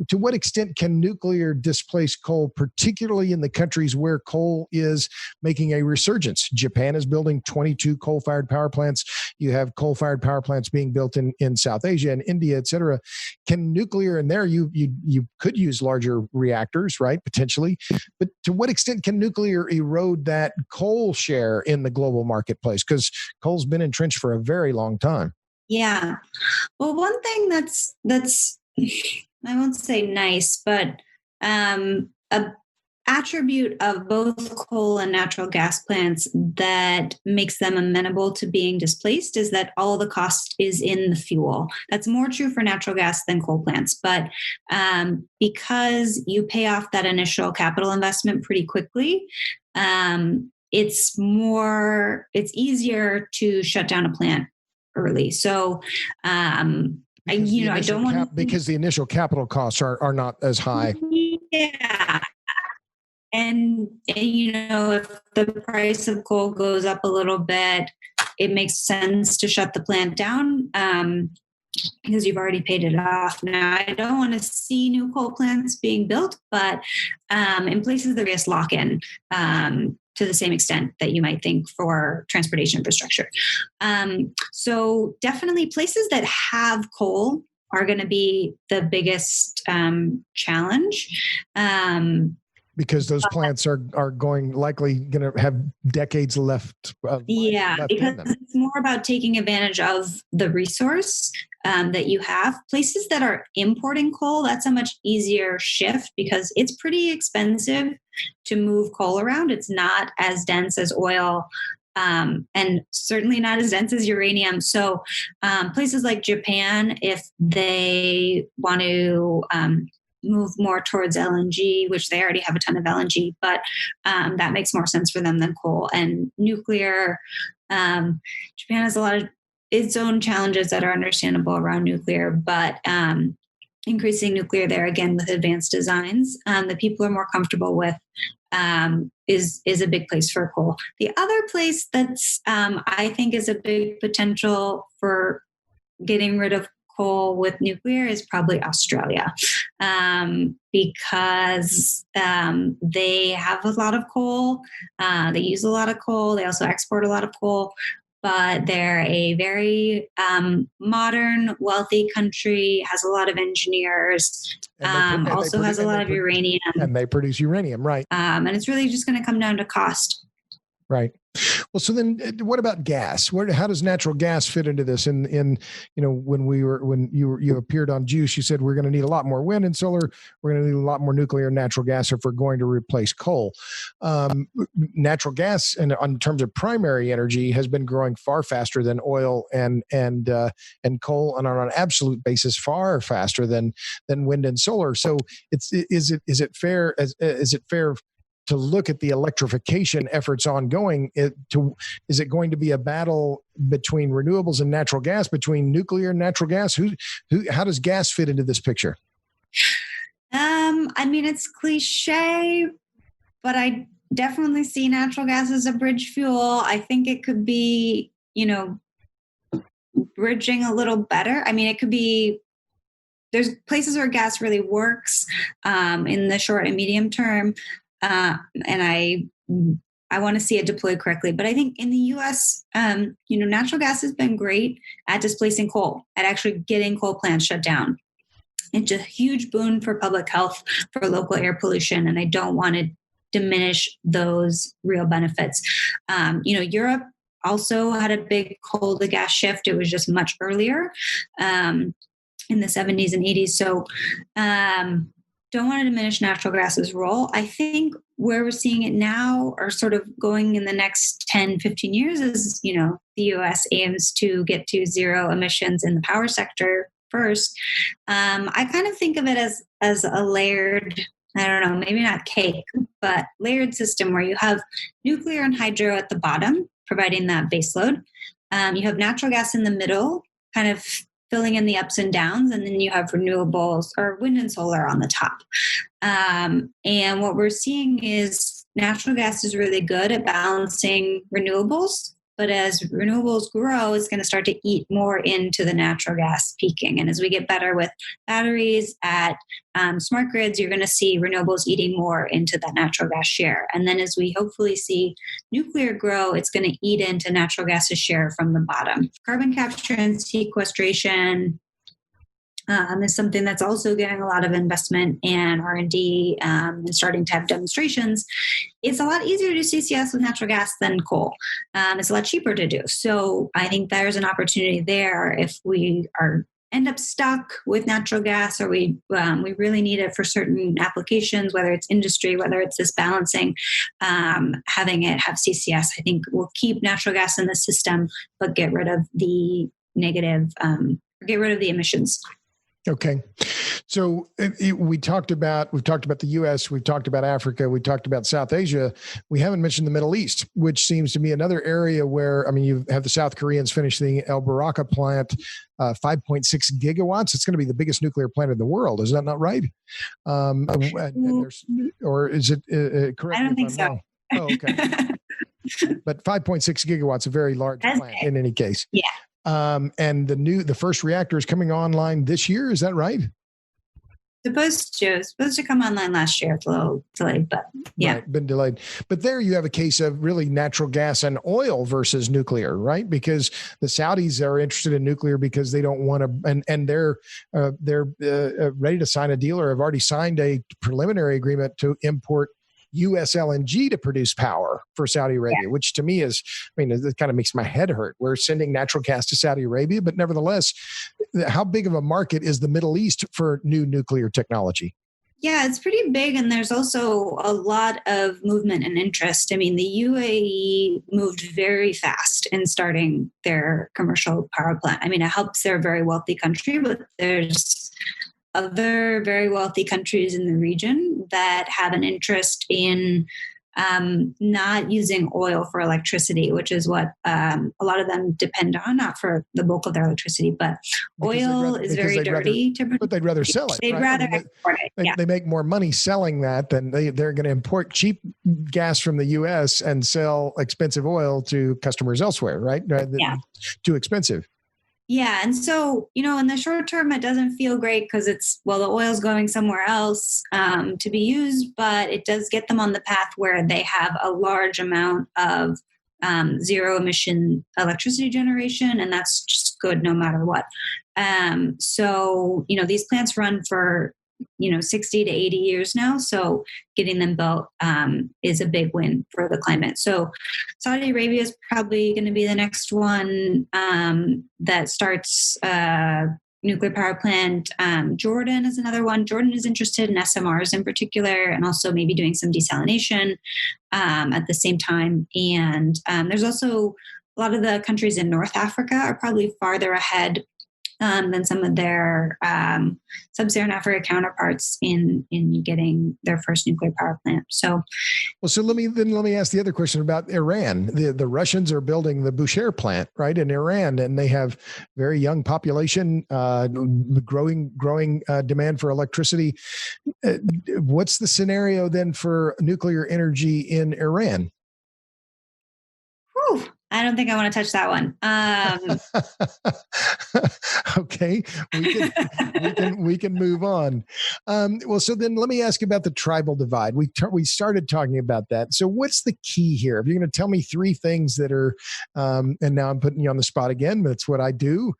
A: to what extent can nuclear displace coal, particularly in the countries where coal is making a resurgence? Japan is building 22 coal-fired power plants. You have coal-fired power plants being built in South Asia and India, et cetera. Can nuclear in there, you could use larger reactors, right? Potentially. But to what extent can nuclear erode that coal share in the global marketplace? Because coal's been entrenched for a very long time.
B: Yeah. Well, one thing that's I won't say nice, but a attribute of both coal and natural gas plants that makes them amenable to being displaced is that all the cost is in the fuel. That's more true for natural gas than coal plants. But because you pay off that initial capital investment pretty quickly, it's easier to shut down a plant early. So, I don't want to,
A: because the initial capital costs are not as high.
B: Yeah. And if the price of coal goes up a little bit, it makes sense to shut the plant down because you've already paid it off. Now, I don't want to see new coal plants being built, but in places there is lock-in to the same extent that you might think for transportation infrastructure. So definitely places that have coal are going to be the biggest challenge.
A: Because those plants are likely going to have decades left.
B: Because it's more about taking advantage of the resource that you have. Places that are importing coal, that's a much easier shift because it's pretty expensive to move coal around. It's not as dense as oil. And certainly not as dense as uranium. So places like Japan, if they want to move more towards LNG, which they already have a ton of LNG, but that makes more sense for them than coal. And nuclear, Japan has a lot of its own challenges that are understandable around nuclear, but increasing nuclear there again with advanced designs that people are more comfortable with is a big place for coal. The other place that's I think is a big potential for getting rid of coal with nuclear is probably Australia, because they have a lot of coal. They use a lot of coal. They also export a lot of coal. But they're a very modern, wealthy country, has a lot of engineers, also has a lot of uranium.
A: And they produce uranium, right.
B: And it's really just going to come down to cost.
A: Right. Well, so then what about gas? How does natural gas fit into this? When you appeared on Juice, you said we're going to need a lot more wind and solar. We're going to need a lot more nuclear and natural gas if we're going to replace coal. Natural gas, in terms of primary energy, has been growing far faster than oil and coal, and on an absolute basis, far faster than wind and solar. So is it fair to look at the electrification efforts ongoing? Is it going to be a battle between renewables and natural gas, between nuclear and natural gas? How does gas fit into this picture?
B: It's cliche, but I definitely see natural gas as a bridge fuel. I think it could be, bridging a little better. It could be there's places where gas really works in the short and medium term, and I want to see it deployed correctly. But I think in the U.S., natural gas has been great at displacing coal, at actually getting coal plants shut down. It's a huge boon for public health, for local air pollution, and I don't want to diminish those real benefits. Europe also had a big coal to gas shift. It was just much earlier in the 70s and 80s. So don't want to diminish natural gas's role. I think where we're seeing it now, or sort of going in the next 10, 15 years, is, the U.S. aims to get to zero emissions in the power sector first. I kind of think of it as a layered, I don't know, maybe not cake, but layered system where you have nuclear and hydro at the bottom, providing that baseload. You have natural gas in the middle, kind of filling in the ups and downs, and then you have renewables or wind and solar on the top. And what we're seeing is natural gas is really good at balancing renewables, but as renewables grow, it's going to start to eat more into the natural gas peaking. And as we get better with batteries at smart grids, you're going to see renewables eating more into that natural gas share. And then as we hopefully see nuclear grow, it's going to eat into natural gas's share from the bottom. Carbon capture and sequestration is something that's also getting a lot of investment and R&D and starting to have demonstrations. It's a lot easier to do CCS with natural gas than coal. It's a lot cheaper to do. So I think there's an opportunity there if we end up stuck with natural gas, or we really need it for certain applications, whether it's industry, whether it's this balancing, having it have CCS, I think will keep natural gas in the system, but get rid of the negative, get rid of the emissions.
A: Okay. So we've talked about the U.S., we've talked about Africa, we talked about South Asia. We haven't mentioned the Middle East, which seems to be another area where, you have the South Koreans finishing the El Baraka plant, 5.6 gigawatts. It's going to be the biggest nuclear plant in the world. Is that not right? Or is it correct?
B: I don't think so.
A: Oh, okay. But 5.6 gigawatts, a very large plant in any case.
B: Yeah.
A: And the first reactor is coming online this year. Is that right?
B: Supposed to come online last year. It's a little delayed, but yeah.
A: Right, been delayed. But there you have a case of really natural gas and oil versus nuclear, right? Because the Saudis are interested in nuclear because they don't want to, and they're ready to sign a deal, or have already signed a preliminary agreement to import U.S. LNG to produce power for Saudi Arabia, which to me is, it kind of makes my head hurt. We're sending natural gas to Saudi Arabia, but nevertheless, how big of a market is the Middle East for new nuclear technology?
B: Yeah, it's pretty big. And there's also a lot of movement and interest. The UAE moved very fast in starting their commercial power plant. It helps their very wealthy country, but there's other very wealthy countries in the region that have an interest in not using oil for electricity, which is what a lot of them depend on, not for the bulk of their electricity, but oil is very dirty to produce.
A: But they'd rather sell it.
B: They'd rather export it.
A: They make more money selling that than they're going to import cheap gas from the U.S. and sell expensive oil to customers elsewhere, right?
B: Yeah.
A: Too expensive.
B: Yeah. And so, in the short term, it doesn't feel great because the oil's going somewhere else to be used, but it does get them on the path where they have a large amount of zero emission electricity generation, and that's just good no matter what. So, these plants run for 60 to 80 years now. So getting them built is a big win for the climate. So Saudi Arabia is probably going to be the next one that starts nuclear power plant. Jordan is another one. Jordan is interested in SMRs in particular, and also maybe doing some desalination at the same time. And there's also a lot of the countries in North Africa are probably farther ahead than some of their sub-Saharan Africa counterparts in getting their first nuclear power plant. So
A: let me ask the other question about Iran. The Russians are building the Bushehr plant, right, in Iran, and they have very young population, growing demand for electricity. What's the scenario then for nuclear energy in Iran?
B: I don't think I want to touch that one.
A: Okay, we can move on. Well, so then let me ask you about the tribal divide. We started talking about that. So what's the key here? If you're going to tell me three things that are, and now I'm putting you on the spot again. That's what I do.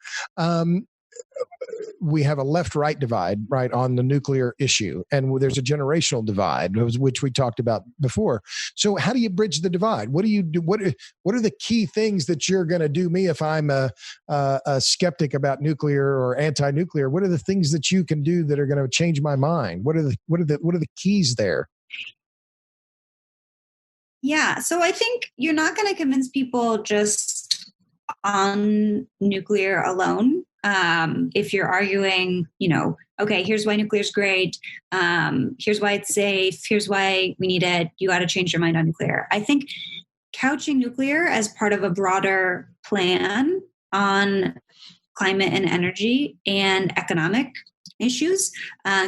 A: We have a left-right divide, right, on the nuclear issue, and there's a generational divide, which we talked about before. So, how do you bridge the divide? What do you do? What are the key things that you're going to do me if I'm a skeptic about nuclear or anti-nuclear? What are the things that you can do that are going to change my mind? What are the keys there?
B: Yeah, so I think you're not going to convince people just on nuclear alone. If you're arguing, okay, here's why nuclear is great. Here's why it's safe. Here's why we need it. You got to change your mind on nuclear. I think couching nuclear as part of a broader plan on climate and energy and economic issues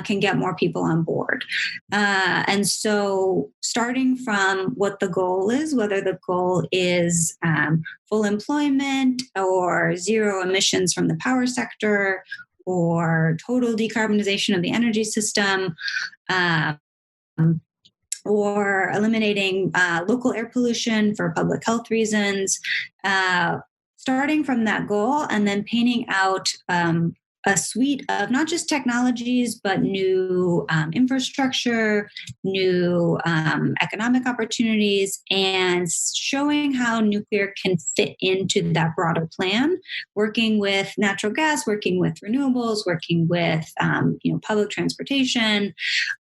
B: can get more people on board. And so starting from what the goal is, whether the goal is full employment or zero emissions from the power sector or total decarbonization of the energy system, or eliminating local air pollution for public health reasons, starting from that goal and then painting out a suite of not just technologies, but new infrastructure, new economic opportunities, and showing how nuclear can fit into that broader plan, working with natural gas, working with renewables, working with public transportation,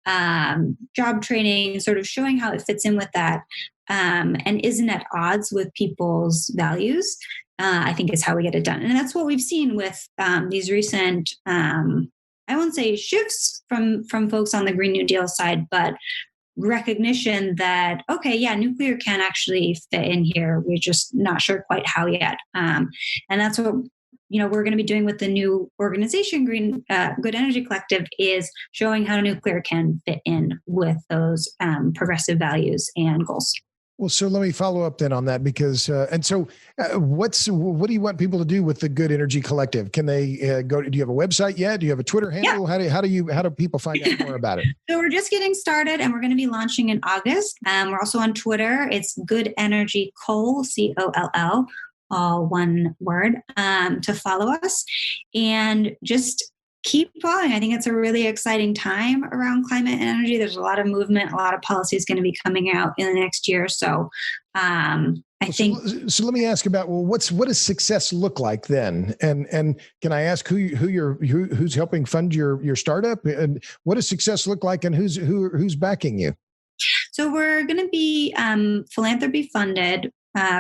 B: job training, sort of showing how it fits in with that and isn't at odds with people's values. I think is how we get it done. And that's what we've seen with these recent, I won't say shifts from folks on the Green New Deal side, but recognition that, okay, yeah, nuclear can actually fit in here. We're just not sure quite how yet. And that's what we're going to be doing with the new organization, Good Energy Collective, is showing how nuclear can fit in with those progressive values and goals.
A: Well, so let me follow up then on that because, what do you want people to do with the Good Energy Collective? Can they go? Do you have a website yet? Do you have a Twitter handle? Yeah. How do people find out more about it?
B: So we're just getting started, and we're going to be launching in August. We're also on Twitter. It's Good Energy Coll, COLL, all one word, to follow us and just keep following. I think it's a really exciting time around climate and energy. There's a lot of movement, a lot of policy is going to be coming out in the next year. So I think.
A: So let me ask about, what does success look like then? And can I ask who's helping fund your startup? And what does success look like? And who's backing you?
B: So we're going to be philanthropy funded.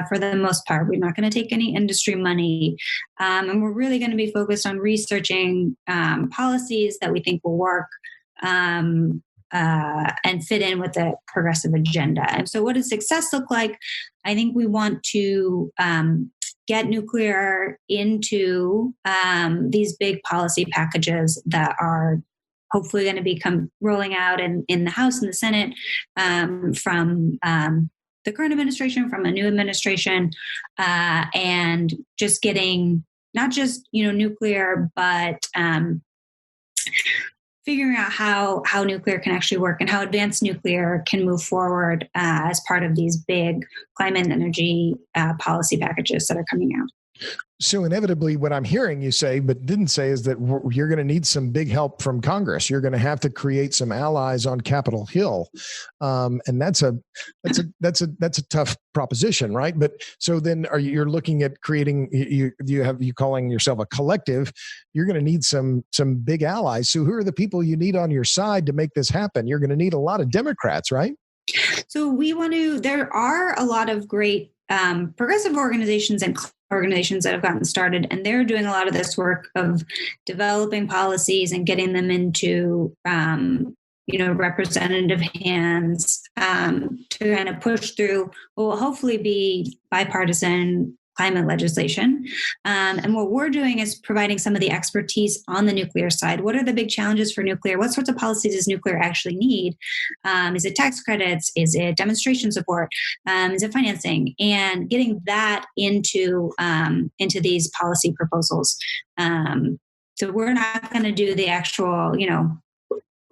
B: For the most part, we're not going to take any industry money. And we're really going to be focused on researching policies that we think will work and fit in with the progressive agenda. And so what does success look like? I think we want to get nuclear into these big policy packages that are hopefully going to become rolling out in the House and the Senate from the current administration, from a new administration, and just getting not just nuclear, but figuring out how nuclear can actually work and how advanced nuclear can move forward as part of these big climate and energy policy packages that are coming out.
A: So inevitably, what I'm hearing you say, but didn't say, is that you're going to need some big help from Congress. You're going to have to create some allies on Capitol Hill, and that's a tough proposition, right? But so then, you're looking at creating? You calling yourself a collective? You're going to need some big allies. So who are the people you need on your side to make this happen? You're going to need a lot of Democrats, right?
B: So we want to. There are a lot of great progressive organizations and organizations that have gotten started, and they're doing a lot of this work of developing policies and getting them into representative hands to kind of push through what will hopefully be bipartisan climate legislation. And what we're doing is providing some of the expertise on the nuclear side. What are the big challenges for nuclear? What sorts of policies does nuclear actually need? Is it tax credits? Is it demonstration support? Is it financing? And getting that into these policy proposals. So we're not going to do the actual,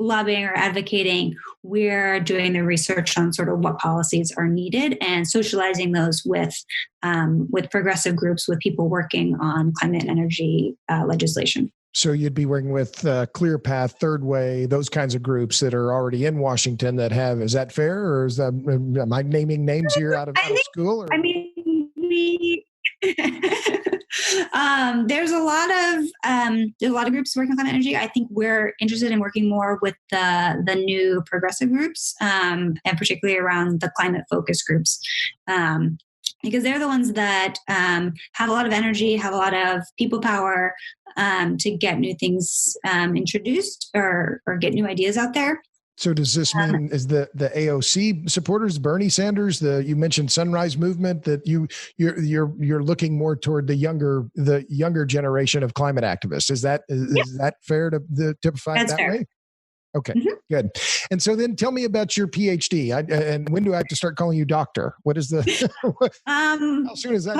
B: lobbying or advocating. We're doing the research on sort of what policies are needed and socializing those with progressive groups, with people working on climate and energy legislation.
A: So you'd be working with Clear Path, Third Way, those kinds of groups that are already in Washington that have, is that fair? Or is that, am I naming names here out of school? Or?
B: I mean, there's a lot of groups working on climate energy. I think we're interested in working more with the new progressive groups, and particularly around the climate focused groups, because they're the ones that have a lot of energy, have a lot of people power to get new things introduced or get new ideas out there.
A: So does this mean is the AOC supporters, Bernie Sanders, you mentioned Sunrise Movement, that you're looking more toward the younger generation of climate activists? Is that fair to typify it that
B: fair.
A: way? Okay, good. And so then tell me about your PhD. And when do I have to start calling you doctor? What is the how soon is that?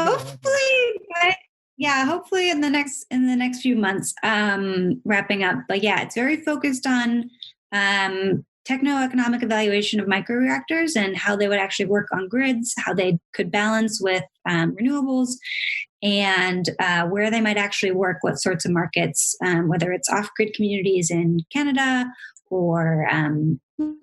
B: Hopefully in the next few months, wrapping up. But yeah, it's very focused on techno-economic evaluation of microreactors and how they would actually work on grids, how they could balance with renewables, and where they might actually work, what sorts of markets, whether it's off-grid communities in Canada or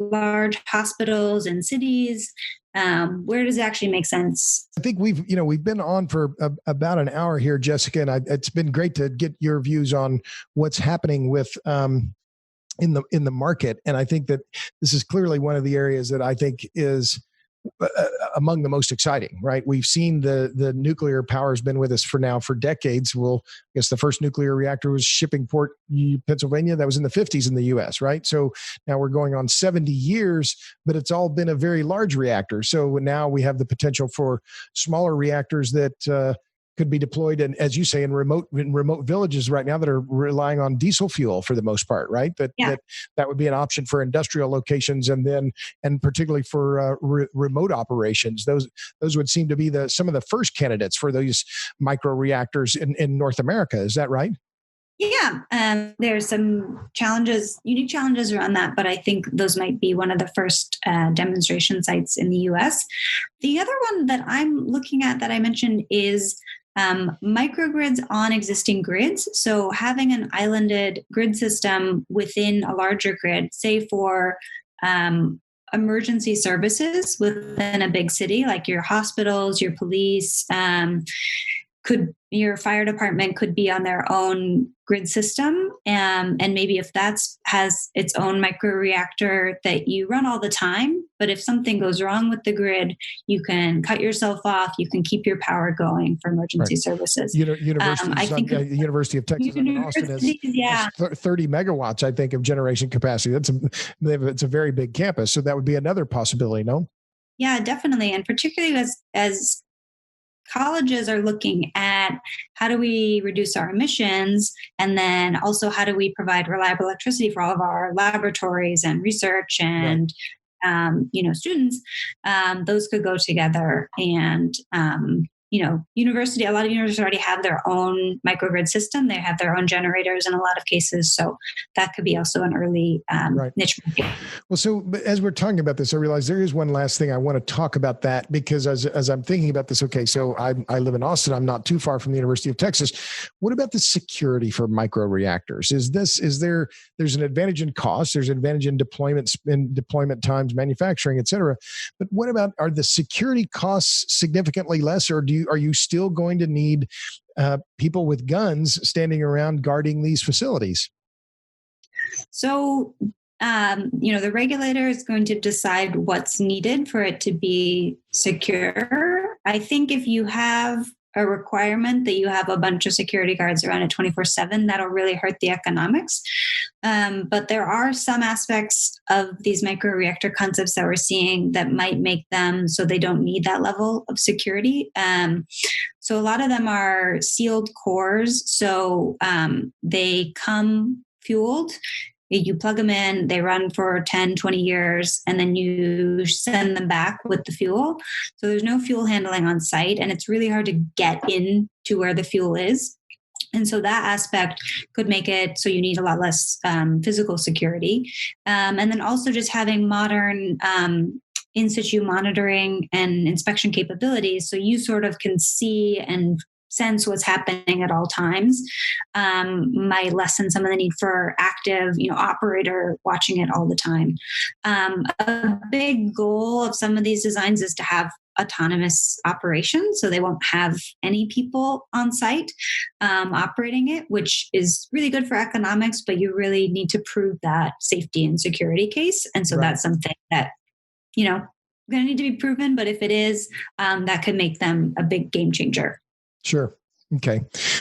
B: large hospitals and cities. Where does it actually make sense?
A: I think we've been on for about an hour here, Jessica, and it's been great to get your views on what's happening with in the market. And I think that this is clearly one of the areas that I think is among the most exciting, right? We've seen the nuclear power has been with us for decades. Well, I guess the first nuclear reactor was Shippingport, Pennsylvania. That was in the 50s in the US, right? So now we're going on 70 years, but it's all been a very large reactor. So now we have the potential for smaller reactors that could be deployed, and as you say, in remote villages right now that are relying on diesel fuel for the most part, right? That would be an option for industrial locations, and particularly for remote operations. Those would seem to be some of the first candidates for those micro reactors in North America. Is that right?
B: Yeah, there's some unique challenges around that, but I think those might be one of the first demonstration sites in the U.S. The other one that I'm looking at that I mentioned is microgrids on existing grids. So having an islanded grid system within a larger grid, say for emergency services within a big city, like your hospitals, your police, your fire department could be on their own grid system. And maybe if has its own microreactor that you run all the time, but if something goes wrong with the grid, you can cut yourself off, you can keep your power going for emergency services.
A: University of Texas in Austin has 30 megawatts, I think, of generation capacity. It's a very big campus. So that would be another possibility, no?
B: Yeah, definitely. And particularly as colleges are looking at how do we reduce our emissions, and then also how do we provide reliable electricity for all of our laboratories and research and students, those could go together. And a lot of universities already have their own microgrid system. They have their own generators in a lot of cases. So that could be also an early niche market.
A: Well, so as we're talking about this, I realize there is one last thing I want to talk about that, because as I'm thinking about this, okay, so I live in Austin. I'm not too far from the University of Texas. What about the security for micro reactors? There's an advantage in cost, there's an advantage in deployment times, manufacturing, et cetera. But what about, are the security costs significantly less, or are you still going to need people with guns standing around guarding these facilities?
B: So, the regulator is going to decide what's needed for it to be secure. I think if you have a requirement that you have a bunch of security guards around it 24/7, that'll really hurt the economics. But there are some aspects of these microreactor concepts that we're seeing that might make them so they don't need that level of security. So a lot of them are sealed cores. So they come fueled. You plug them in, they run for 10, 20 years, and then you send them back with the fuel. So there's no fuel handling on site, and it's really hard to get in to where the fuel is. And so that aspect could make it so you need a lot less physical security. And then also just having modern in situ monitoring and inspection capabilities. So you sort of can see and sense what's happening at all times, might lessen some of the need for active, operator watching it all the time. A big goal of some of these designs is to have autonomous operations, so they won't have any people on site operating it, which is really good for economics, but you really need to prove that safety and security case. And so that's something that, going to need to be proven, but if it is, that could make them a big game changer.
A: Sure. Okay.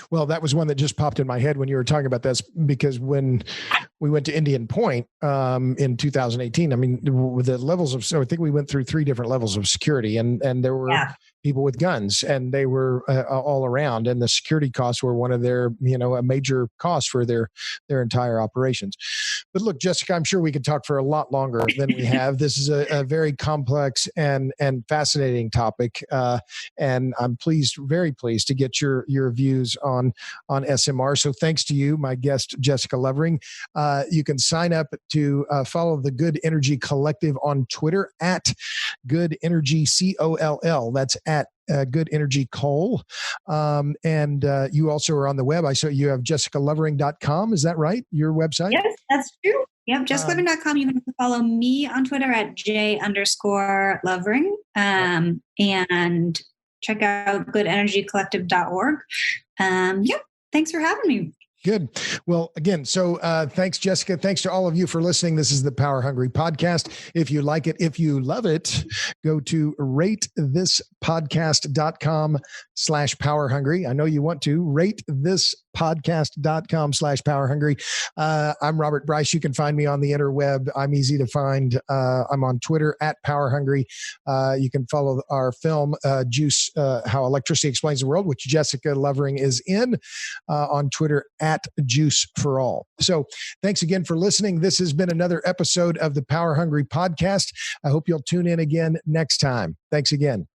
A: Well, that was one that just popped in my head when you were talking about this, because when we went to Indian Point in 2018, I mean, with the levels of, so I think we went through 3 different levels of security, and there were people with guns, and they were all around, and the security costs were one of their, a major cost for their entire operations. But look, Jessica, I'm sure we could talk for a lot longer than we have. This is a very complex and fascinating topic, and I'm very pleased to get your views on SMR. So thanks to you, my guest, Jessica Lovering. You can sign up to follow the Good Energy Collective on Twitter at Good Energy COLL. That's at Good Energy Coal. And you also are on the web. I saw you have jessicalovering.com. Is that right? Your website?
B: Yes, that's true. Yep, jessicalovering.com. You can follow me on Twitter at j_lovering. And check out goodenergycollective.org. Thanks for having me.
A: Good. Well, again, so thanks, Jessica. Thanks to all of you for listening. This is the Power Hungry Podcast. If you like it, if you love it, go to ratethispodcast.com/Power Hungry. I know you want to. ratethispodcast.com/Power Hungry. I'm Robert Bryce. You can find me on the interweb. I'm easy to find. I'm on Twitter at Power Hungry. You can follow our film, Juice, How Electricity Explains the World, which Jessica Lovering is in, on Twitter at Juice for All. So thanks again for listening. This has been another episode of the Power Hungry Podcast. I hope you'll tune in again next time. Thanks again.